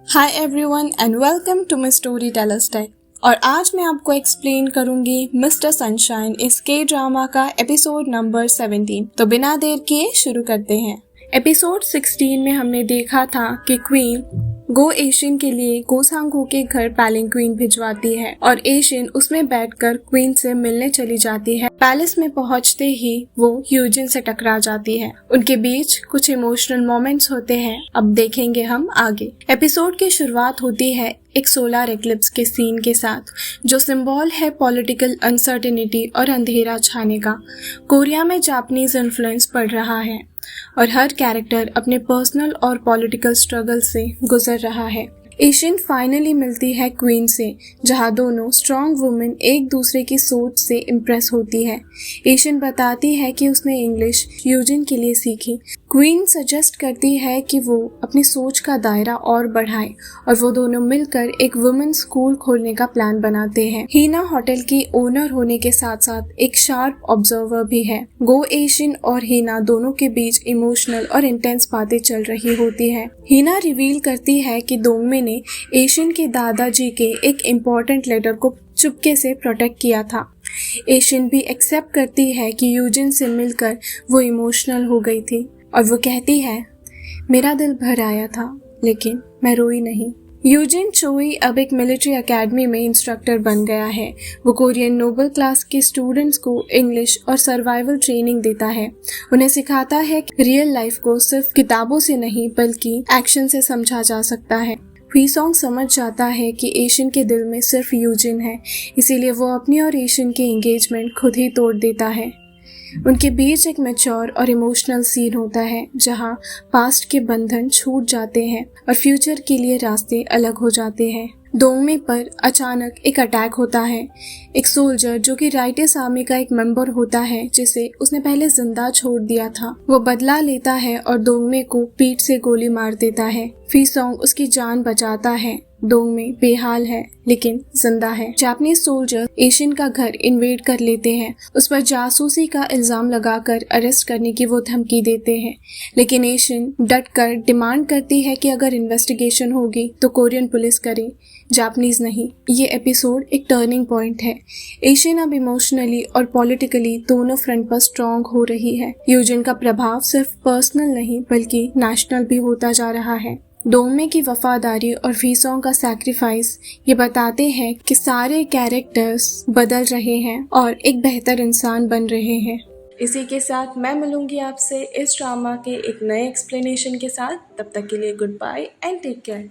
Hi everyone and welcome to my story tellers tech. और आज मैं आपको एक्सप्लेन करूंगी मिस्टर सनशाइन इस के ड्रामा का एपिसोड नंबर 17। तो बिना देर किए शुरू करते हैं। एपिसोड 16 में हमने देखा था कि क्वीन गो एशियन के लिए गोसांगू के घर पैलिंक्वीन भिजवाती है और एशियन उसमें बैठकर क्वीन से मिलने चली जाती है। पैलेस में पहुंचते ही वो यूजिन से टकरा जाती है। उनके बीच कुछ इमोशनल मोमेंट्स होते हैं। अब देखेंगे हम आगे। एपिसोड की शुरुआत होती है एक सोलर एक्लिप्स के सीन के साथ, जो सिंबल है पॉलिटिकल अनसर्टेनिटी और अंधेरा छाने का। कोरिया में जापानीज इन्फ्लुएंस पड़ रहा है और हर कैरेक्टर अपने पर्सनल और पॉलिटिकल स्ट्रगल से गुजर रहा है। एशियन फाइनली मिलती है क्वीन से, जहां दोनों स्ट्रॉन्ग वुमेन एक दूसरे की सोच से इम्प्रेस होती है। एशियन बताती है कि उसने इंग्लिश यूजिन के लिए सीखी। क्वीन सजेस्ट करती है कि वो अपनी सोच का दायरा और बढ़ाए और वो दोनों मिलकर एक वुमेन स्कूल खोलने का प्लान बनाते हैं। हीना होटल की ओनर होने के साथ साथ एक शार्प ऑब्जर्वर भी है। गो एशियन और हीना दोनों के बीच इमोशनल और इंटेंस बातें चल रही होती है। हीना रिवील करती है कि दोंगमे ने एशियन के दादाजी के एक इम्पोर्टेंट लेटर को चुपके से प्रोटेक्ट किया था। एशियन भी एक्सेप्ट करती है कि यूजिन से मिलकर वो इमोशनल हो गई थी और वो कहती है, मेरा दिल भर आया था लेकिन मैं रोई नहीं। यूजिन चोई अब एक मिलिट्री एकेडमी में इंस्ट्रक्टर बन गया है। वो कोरियन नोबल क्लास के स्टूडेंट्स को इंग्लिश और सर्वाइवल ट्रेनिंग देता है। उन्हें सिखाता है कि रियल लाइफ को सिर्फ किताबों से नहीं बल्कि एक्शन से समझा जा सकता है। ह्वीसोंग समझ जाता है कि एशियन के दिल में सिर्फ यूजिन है, इसीलिए वो अपनी और एशियन की एंगेजमेंट खुद ही तोड़ देता है। उनके बीच एक मैच्योर और इमोशनल सीन होता है, जहां पास्ट के बंधन छूट जाते हैं और फ्यूचर के लिए रास्ते अलग हो जाते हैं। दोंगमे पर अचानक एक अटैक होता है। एक सोल्जर जो कि राइटिस आर्मी का एक मेंबर होता है, जिसे उसने पहले जिंदा छोड़ दिया था, वो बदला लेता है और दोंगमे को पीठ से गोली मार देता है। ह्वीसोंग उसकी जान बचाता है। दोंगमे बेहाल है लेकिन जिंदा है। जापानीज सोल्जर एशियन का घर इन्वेड कर लेते हैं। उस पर जासूसी का इल्जाम लगाकर अरेस्ट करने की वो धमकी देते हैं, लेकिन एशियन डट कर डिमांड करती है कि अगर इन्वेस्टिगेशन होगी तो कोरियन पुलिस करे, जापानीज नहीं। ये एपिसोड एक टर्निंग पॉइंट है। एशियन अब इमोशनली और पॉलिटिकली दोनों फ्रंट पर स्ट्रॉन्ग हो रही है। यूजिन का प्रभाव सिर्फ पर्सनल नहीं बल्कि नेशनल भी होता जा रहा है। दोंगमे की वफादारी और ह्वीसोंग का सैक्रिफाइस ये बताते हैं कि सारे कैरेक्टर्स बदल रहे हैं और एक बेहतर इंसान बन रहे हैं। इसी के साथ मैं मिलूंगी आपसे इस ड्रामा के एक नए एक्सप्लेनेशन के साथ। तब तक के लिए goodbye and take care.